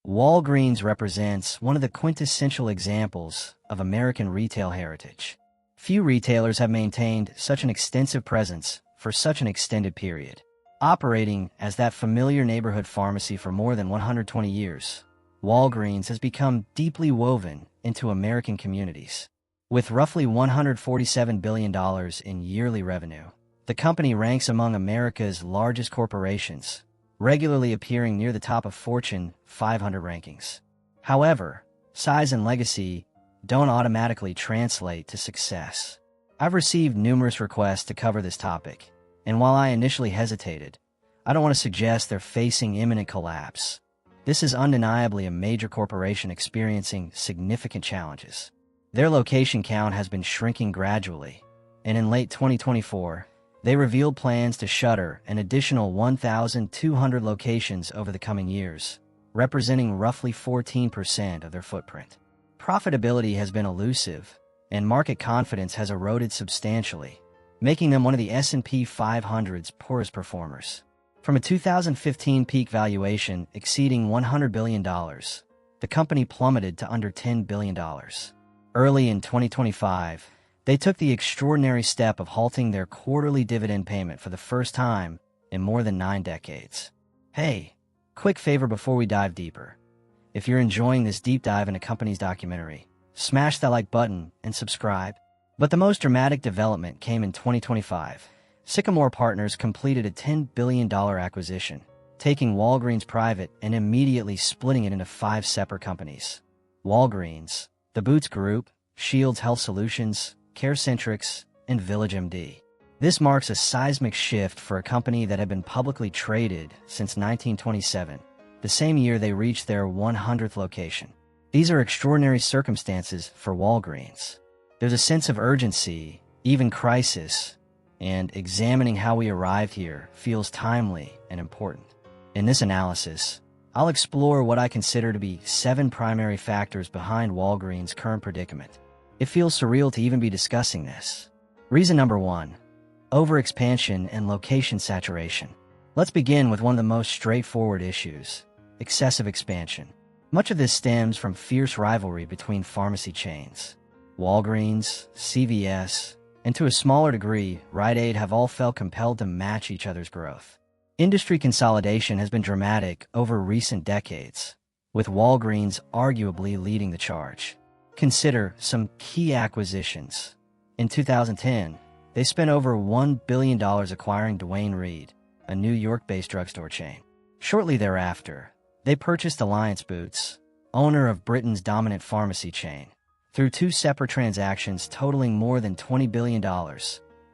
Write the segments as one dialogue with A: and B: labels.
A: Walgreens represents one of the quintessential examples of American retail heritage. Few retailers have maintained such an extensive presence for such an extended period. Operating as that familiar neighborhood pharmacy for more than 120 years, Walgreens has become deeply woven into American communities. With roughly $147 billion in yearly revenue, the company ranks among America's largest corporations, regularly appearing near the top of Fortune 500 rankings. However, size and legacy don't automatically translate to success. I've received numerous requests to cover this topic, and while I initially hesitated, I don't want to suggest they're facing imminent collapse. This is undeniably a major corporation experiencing significant challenges. Their location count has been shrinking gradually, and in late 2024, they revealed plans to shutter an additional 1,200 locations over the coming years, representing roughly 14% of their footprint. Profitability has been elusive, and market confidence has eroded substantially, making them one of the S&P 500's poorest performers. From a 2015 peak valuation exceeding $100 billion, the company plummeted to under $10 billion. Early in 2025, they took the extraordinary step of halting their quarterly dividend payment for the first time in more than 9 decades. Hey, quick favor before we dive deeper. If you're enjoying this deep dive in a company's documentary, smash that like button and subscribe. But the most dramatic development came in 2025. Sycamore Partners completed a $10 billion acquisition, taking Walgreens private and immediately splitting it into 5 separate companies. Walgreens, the Boots Group, Shields Health Solutions, CareCentrix, and VillageMD. This marks a seismic shift for a company that had been publicly traded since 1927, the same year they reached their 100th location. These are extraordinary circumstances for Walgreens. There's a sense of urgency, even crisis, and examining how we arrived here feels timely and important. In this analysis, I'll explore what I consider to be 7 primary factors behind Walgreens' current predicament. It feels surreal to even be discussing this. Reason number 1: overexpansion and location saturation. Let's begin with one of the most straightforward issues: excessive expansion. Much of this stems from fierce rivalry between pharmacy chains. Walgreens, CVS, and to a smaller degree, Rite Aid have all felt compelled to match each other's growth. Industry consolidation has been dramatic over recent decades, with Walgreens arguably leading the charge. Consider some key acquisitions. In 2010, they spent over $1 billion acquiring Duane Reade, a New York-based drugstore chain. Shortly thereafter, they purchased Alliance Boots, owner of Britain's dominant pharmacy chain, through 2 separate transactions totaling more than $20 billion,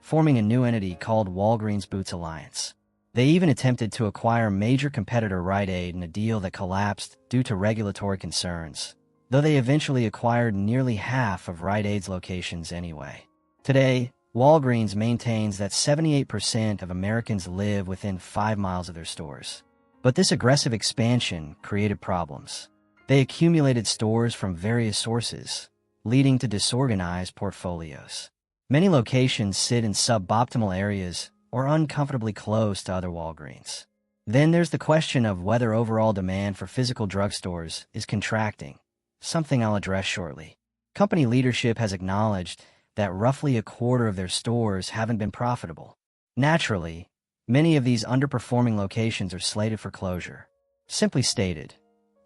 A: forming a new entity called Walgreens Boots Alliance. They even attempted to acquire major competitor Rite Aid in a deal that collapsed due to regulatory concerns, though they eventually acquired nearly half of Rite Aid's locations anyway. Today, Walgreens maintains that 78% of Americans live within 5 miles of their stores. But this aggressive expansion created problems. They accumulated stores from various sources, leading to disorganized portfolios. Many locations sit in suboptimal areas or uncomfortably close to other Walgreens. Then there's the question of whether overall demand for physical drugstores is contracting, something I'll address shortly. Company leadership has acknowledged that roughly a quarter of their stores haven't been profitable. Naturally, many of these underperforming locations are slated for closure. Simply stated,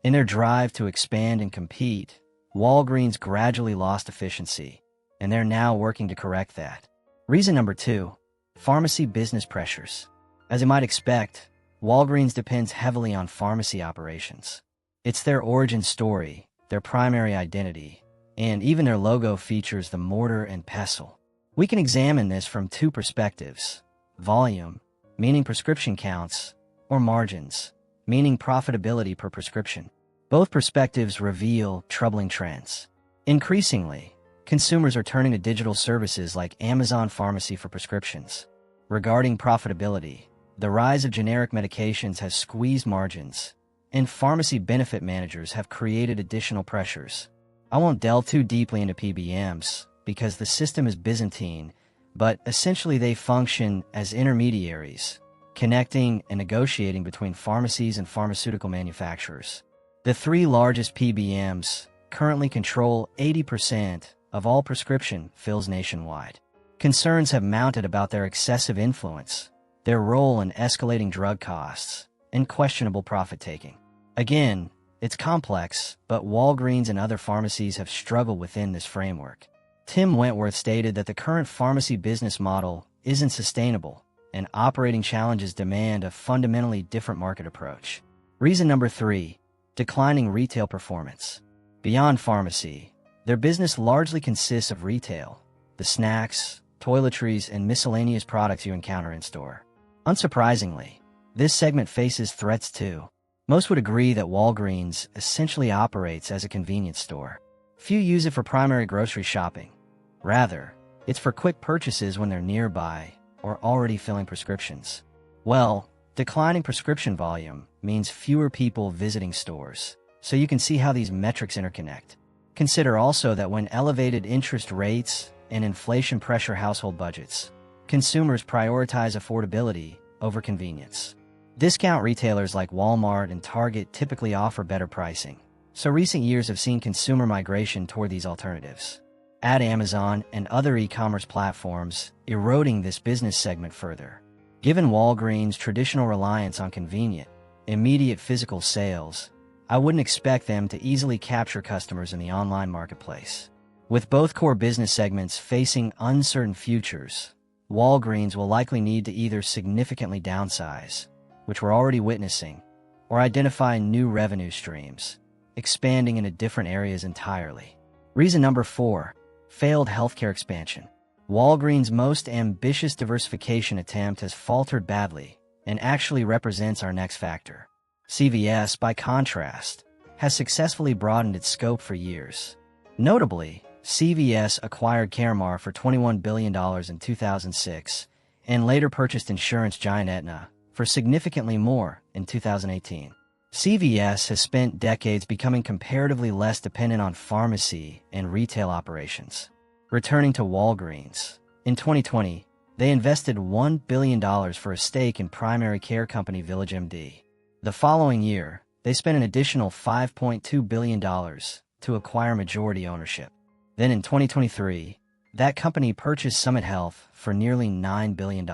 A: in their drive to expand and compete, Walgreens gradually lost efficiency, and they're now working to correct that. Reason number 2: pharmacy business pressures. As you might expect, Walgreens depends heavily on pharmacy operations. It's their origin story, their primary identity, and even their logo features the mortar and pestle. We can examine this from 2 perspectives: volume, meaning prescription counts, or margins, meaning profitability per prescription. Both perspectives reveal troubling trends. Increasingly, consumers are turning to digital services like Amazon Pharmacy for prescriptions. Regarding profitability, the rise of generic medications has squeezed margins, and pharmacy benefit managers have created additional pressures. I won't delve too deeply into PBMs because the system is Byzantine, but essentially they function as intermediaries, connecting and negotiating between pharmacies and pharmaceutical manufacturers. The three largest PBMs currently control 80% of all prescription fills nationwide. Concerns have mounted about their excessive influence, their role in escalating drug costs, and questionable profit-taking. Again, it's complex, but Walgreens and other pharmacies have struggled within this framework. Tim Wentworth stated that the current pharmacy business model isn't sustainable, and operating challenges demand a fundamentally different market approach. Reason number 3, declining retail performance. Beyond pharmacy, their business largely consists of retail, the snacks, toiletries, and miscellaneous products you encounter in store. Unsurprisingly, this segment faces threats too. Most would agree that Walgreens essentially operates as a convenience store. Few use it for primary grocery shopping. Rather, it's for quick purchases when they're nearby or already filling prescriptions. Well, declining prescription volume means fewer people visiting stores, so you can see how these metrics interconnect. Consider also that when elevated interest rates and inflation pressure household budgets, consumers prioritize affordability over convenience. Discount retailers like Walmart and Target typically offer better pricing, so recent years have seen consumer migration toward these alternatives. Add Amazon and other e-commerce platforms, eroding this business segment further. Given Walgreens' traditional reliance on convenient, immediate physical sales, I wouldn't expect them to easily capture customers in the online marketplace. With both core business segments facing uncertain futures, Walgreens will likely need to either significantly downsize, which we're already witnessing, or identify new revenue streams, expanding into different areas entirely. Reason number 4, failed healthcare expansion. Walgreens' most ambitious diversification attempt has faltered badly and actually represents our next factor. CVS, by contrast, has successfully broadened its scope for years. Notably, CVS acquired Caremark for $21 billion in 2006 and later purchased insurance giant Aetna for significantly more in 2018. CVS has spent decades becoming comparatively less dependent on pharmacy and retail operations. Returning to Walgreens, in 2020, they invested $1 billion for a stake in primary care company VillageMD. The following year, they spent an additional $5.2 billion to acquire majority ownership. Then in 2023, that company purchased Summit Health for nearly $9 billion.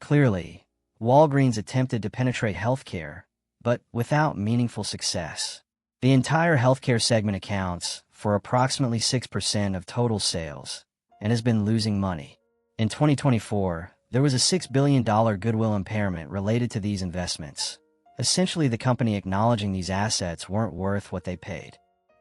A: Clearly, Walgreens attempted to penetrate healthcare, but without meaningful success. The entire healthcare segment accounts for approximately 6% of total sales and has been losing money. In 2024, there was a $6 billion goodwill impairment related to these investments, essentially the company acknowledging these assets weren't worth what they paid.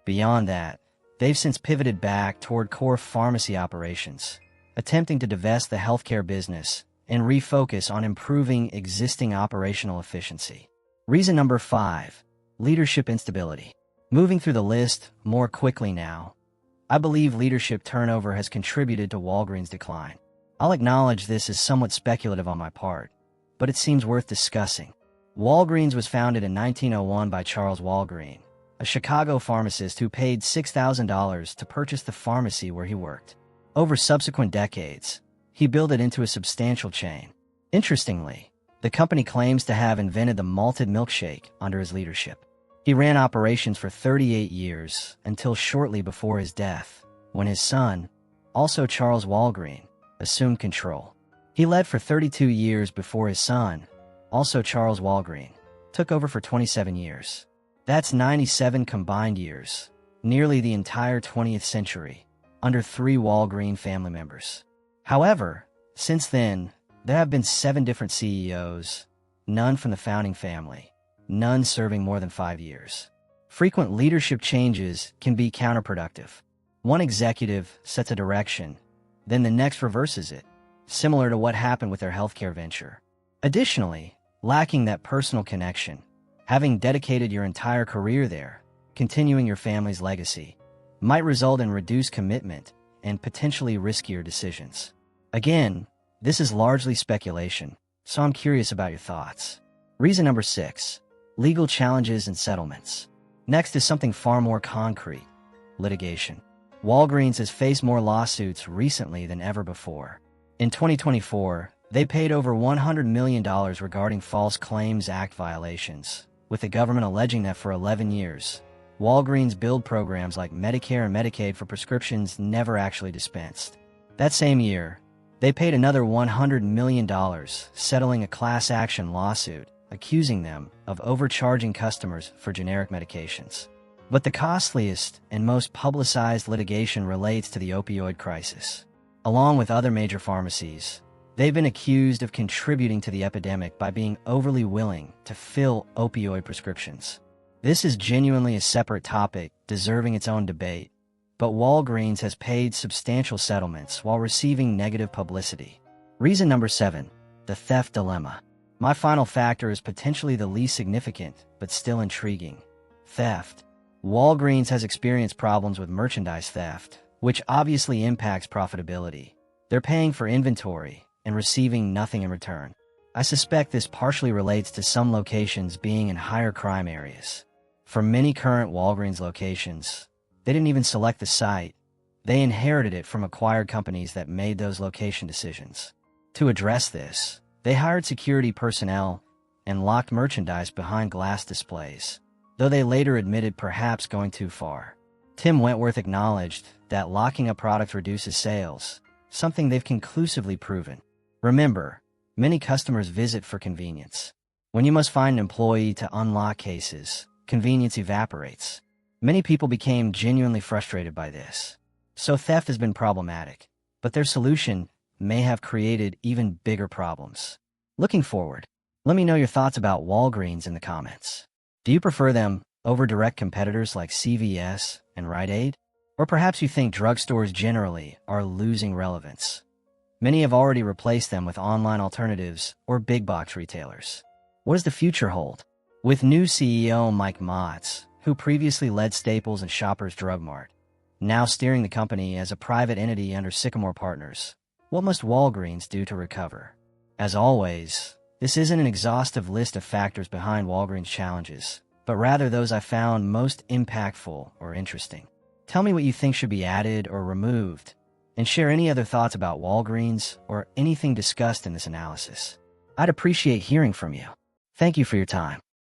A: Beyond that, they've since pivoted back toward core pharmacy operations, attempting to divest the healthcare business and refocus on improving existing operational efficiency. Reason number 5, leadership instability. Moving through the list more quickly now, I believe leadership turnover has contributed to Walgreens' decline. I'll acknowledge this is somewhat speculative on my part, but it seems worth discussing. Walgreens was founded in 1901 by Charles Walgreen, a Chicago pharmacist who paid $6,000 to purchase the pharmacy where he worked. Over subsequent decades, he built it into a substantial chain. Interestingly, the company claims to have invented the malted milkshake under his leadership. He ran operations for 38 years until shortly before his death, when his son, also Charles Walgreen, assumed control. He led for 32 years before his son, also Charles Walgreen, took over for 27 years. That's 97 combined years, nearly the entire 20th century, under 3 Walgreen family members. However, since then, there have been 7 different CEOs, none from the founding family, none serving more than 5 years. Frequent leadership changes can be counterproductive. One executive sets a direction, then the next reverses it, similar to what happened with their healthcare venture. Additionally, lacking that personal connection, having dedicated your entire career there, continuing your family's legacy, might result in reduced commitment and potentially riskier decisions. Again, this is largely speculation, so I'm curious about your thoughts. Reason number 6, legal challenges and settlements. Next is something far more concrete, litigation. Walgreens has faced more lawsuits recently than ever before. In 2024, they paid over $100 million regarding False Claims Act violations, with the government alleging that for 11 years, Walgreens billed programs like Medicare and Medicaid for prescriptions never actually dispensed. That same year, they paid another $100 million, settling a class action lawsuit, accusing them of overcharging customers for generic medications. But the costliest and most publicized litigation relates to the opioid crisis. Along with other major pharmacies, they've been accused of contributing to the epidemic by being overly willing to fill opioid prescriptions. This is genuinely a separate topic, deserving its own debate, but Walgreens has paid substantial settlements while receiving negative publicity. Reason number 7, the theft dilemma. My final factor is potentially the least significant, but still intriguing. Theft. Walgreens has experienced problems with merchandise theft, which obviously impacts profitability. They're paying for inventory and receiving nothing in return. I suspect this partially relates to some locations being in higher crime areas. For many current Walgreens locations, they didn't even select the site. They inherited it from acquired companies that made those location decisions. To address this, they hired security personnel and locked merchandise behind glass displays, though they later admitted perhaps going too far. Tim Wentworth acknowledged that locking up products reduces sales, something they've conclusively proven. Remember, many customers visit for convenience. When you must find an employee to unlock cases, convenience evaporates. Many people became genuinely frustrated by this. So theft has been problematic, but their solution may have created even bigger problems. Looking forward, let me know your thoughts about Walgreens in the comments. Do you prefer them over direct competitors like CVS and Rite Aid? Or perhaps you think drugstores generally are losing relevance. Many have already replaced them with online alternatives or big box retailers. What does the future hold? With new CEO Mike Motz, who previously led Staples and Shoppers Drug Mart, now steering the company as a private entity under Sycamore Partners, what must Walgreens do to recover? As always, this isn't an exhaustive list of factors behind Walgreens' challenges, but rather those I found most impactful or interesting. Tell me what you think should be added or removed, and share any other thoughts about Walgreens or anything discussed in this analysis. I'd appreciate hearing from you. Thank you for your time.